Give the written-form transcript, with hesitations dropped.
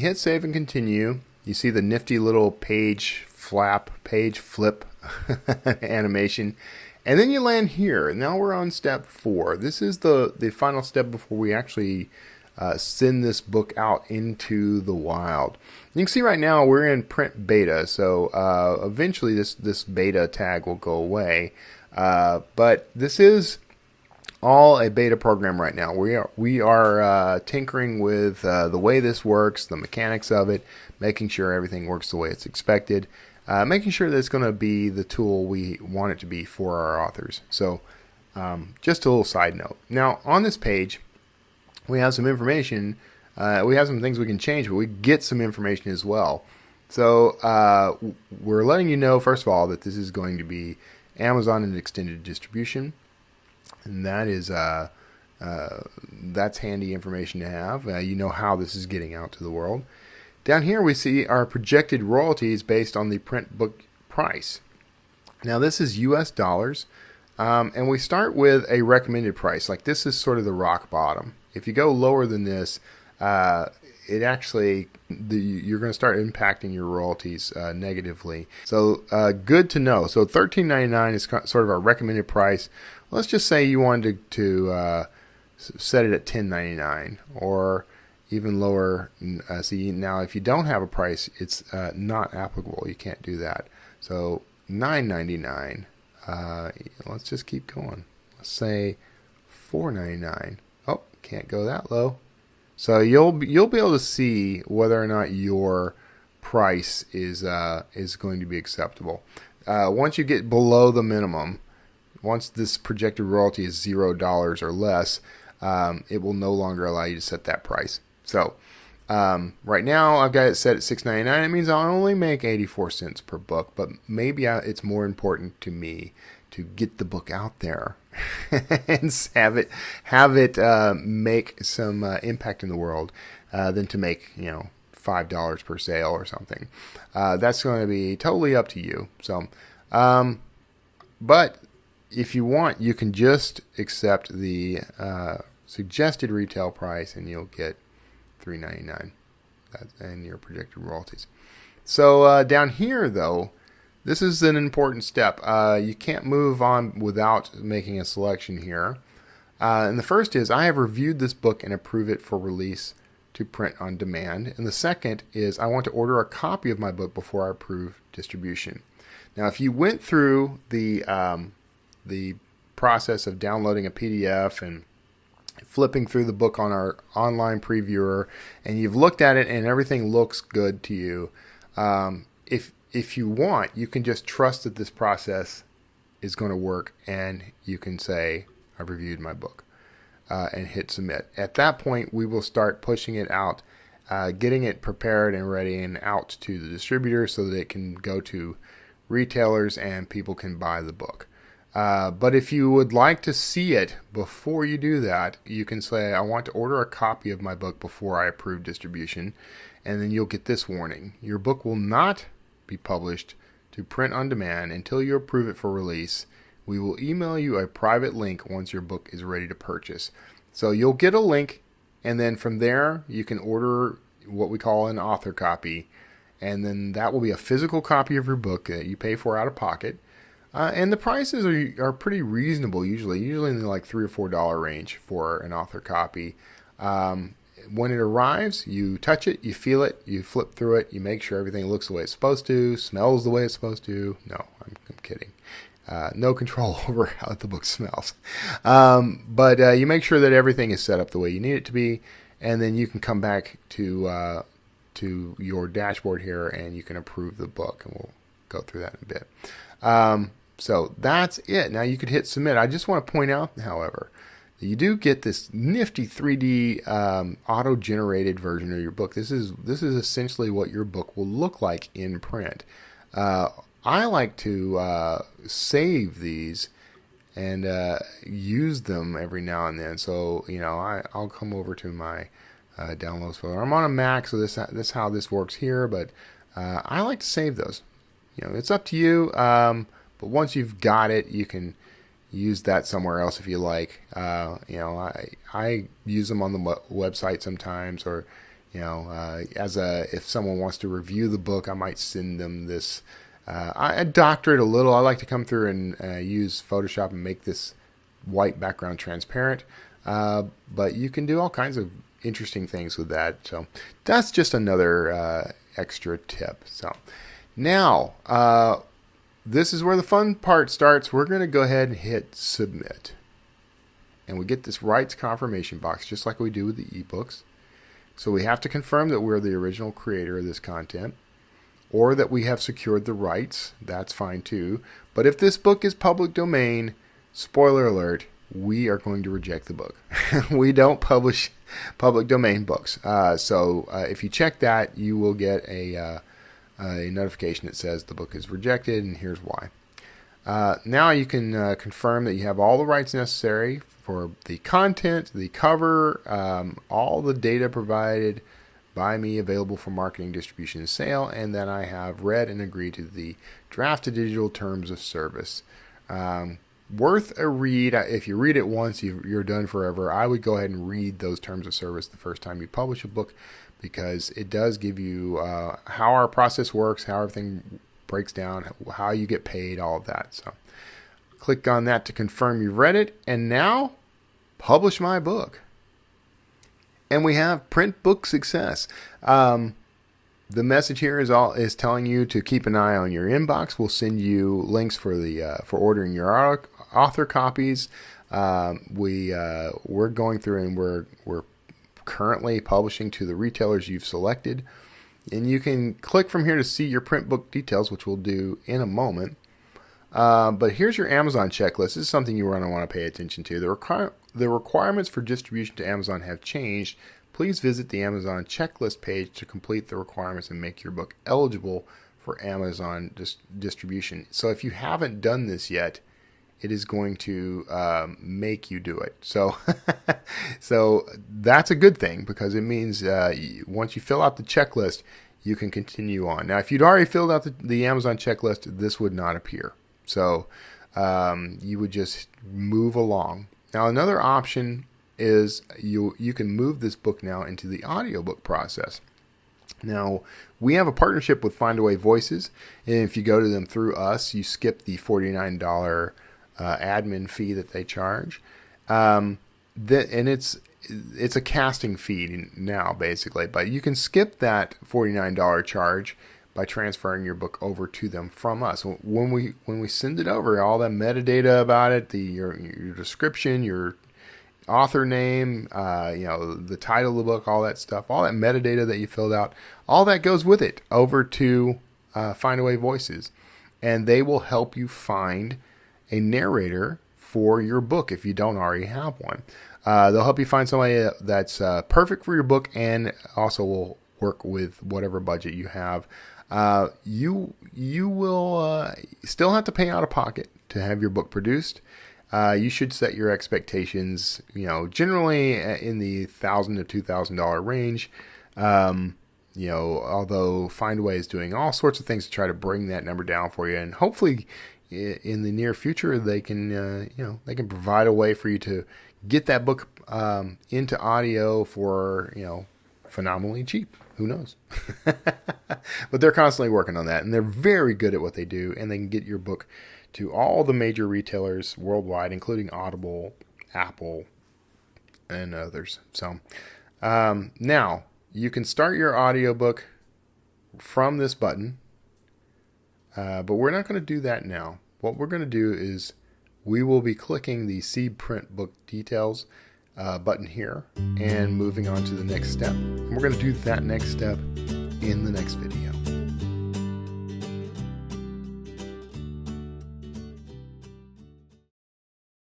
hit save and continue, you see the nifty little page flip animation. And then you land here. And now we're on step 4. This is the final step before we actually send this book out into the wild. You can see right now we're in print beta. So eventually this beta tag will go away. But this is all a beta program right now. We are tinkering with the way this works, the mechanics of it, making sure everything works the way it's expected. Making sure that it's going to be the tool we want it to be for our authors. So just a little side note. Now on this page, we have some information. We have some things we can change, but we get some information as well. So we're letting you know, first of all, that this is going to be Amazon and extended distribution. And that is that's handy information to have. You know how this is getting out to the world. Down here we see our projected royalties based on the print book price. Now this is US dollars, and we start with a recommended price. Like this is sort of the rock bottom. If you go lower than this, it actually you're going to start impacting your royalties negatively. So good to know. So $13.99 is sort of our recommended price. Let's just say you wanted to set it at $10.99 or even lower. See, now if you don't have a price, it's not applicable. You can't do that. So $9.99. Let's just keep going. Let's say $4.99. Oh, can't go that low. So you'll be able to see whether or not your price is going to be acceptable. Once you get below the minimum, once this projected royalty is $0 or less, it will no longer allow you to set that price. So right now I've got it set at $6.99. It means I'll only make 84 cents per book, but maybe it's more important to me to get the book out there and have it make some impact in the world than to make $5 per sale or something. That's going to be totally up to you. So, but if you want, you can just accept the suggested retail price, and you'll get $3.99 and your projected royalties. So down here, though, this is an important step. You can't move on without making a selection here. And the first is, I have reviewed this book and approve it for release to print on demand. And the second is, I want to order a copy of my book before I approve distribution. Now, if you went through the process of downloading a PDF and flipping through the book on our online previewer, and you've looked at it and everything looks good to you, if you want, you can just trust that this process is going to work, and you can say, I've reviewed my book, and hit submit. At that point, we will start pushing it out, getting it prepared and ready and out to the distributor so that it can go to retailers and people can buy the book. But if you would like to see it before you do that, you can say, I want to order a copy of my book before I approve distribution, and then you'll get this warning. Your book will not be published to print on demand until you approve it for release. We will email you a private link once your book is ready to purchase. So you'll get a link, and then from there you can order what we call an author copy, and then that will be a physical copy of your book that you pay for out of pocket. And the prices are pretty reasonable usually in the like $3 or $4 range for an author copy. When it arrives, you touch it, you feel it, you flip through it, you make sure everything looks the way it's supposed to, smells the way it's supposed to. No, I'm kidding. No control over how the book smells. But you make sure that everything is set up the way you need it to be, and then you can come back to your dashboard here and you can approve the book, and we'll go through that in a bit. So that's it. Now you could hit submit. I just want to point out, however, that you do get this nifty 3D auto-generated version of your book. This is essentially what your book will look like in print. I like to save these and use them every now and then. So I'll come over to my downloads folder. I'm on a Mac, so this how this works here. But I like to save those. It's up to you. But once you've got it, you can use that somewhere else if you like. I use them on the website sometimes, or if someone wants to review the book, I might send them this. I doctor it a little. I like to come through and use Photoshop and make this white background transparent. But you can do all kinds of interesting things with that. So that's just another extra tip. So now, this is where the fun part starts. We're going to go ahead and hit submit. And we get this rights confirmation box, just like we do with the ebooks. So we have to confirm that we're the original creator of this content, or that we have secured the rights. That's fine too. But if this book is public domain, spoiler alert, we are going to reject the book. We don't publish public domain books. So if you check that, you will get a notification that says the book is rejected, and here's why. Now you can confirm that you have all the rights necessary for the content, the cover, all the data provided by me available for marketing, distribution, and sale, and then I have read and agreed to the draft to digital terms of service. Worth a read. If you read it once, you're done forever. I would go ahead and read those terms of service the first time you publish a book, because it does give you how our process works, how everything breaks down, how you get paid, all of that. So click on that to confirm you've read it, and now publish my book. And we have print book success. The message here is telling you to keep an eye on your inbox. We'll send you links for ordering your author copies. We're going through and we're currently publishing to the retailers you've selected. And you can click from here to see your print book details, which we'll do in a moment. But here's your Amazon checklist. This is something you're going to want to pay attention to. The requirements for distribution to Amazon have changed. Please visit the Amazon checklist page to complete the requirements and make your book eligible for Amazon distribution. So if you haven't done this yet, it is going to make you do it. So, so that's a good thing, because it means once you fill out the checklist, you can continue on. Now, if you'd already filled out the Amazon checklist, this would not appear. So you would just move along. Now, another option is you can move this book now into the audiobook process. Now, we have a partnership with Findaway Voices, and if you go to them through us, you skip the $49 admin fee that they charge, and it's a casting fee now, basically. But you can skip that $49 charge by transferring your book over to them from us. When we send it over, all that metadata about it, your description, your author name, the title of the book, all that stuff, all that metadata that you filled out, all that goes with it over to Findaway Voices, and they will help you find a narrator for your book if you don't already have one. They'll help you find somebody that's perfect for your book, and also will work with whatever budget you have. You will still have to pay out of pocket to have your book produced. You should set your expectations, generally in the $1,000 to $2,000 range. Although Findaway is doing all sorts of things to try to bring that number down for you, and hopefully in the near future they can provide a way for you to get that book into audio for phenomenally cheap. Who knows? But they're constantly working on that, and they're very good at what they do, and they can get your book to all the major retailers worldwide, including Audible, Apple, and others. So now you can start your audiobook from this button, but we're not going to do that now. What we're going to do is we will be clicking the See Print Book Details button here and moving on to the next step. And we're going to do that next step in the next video.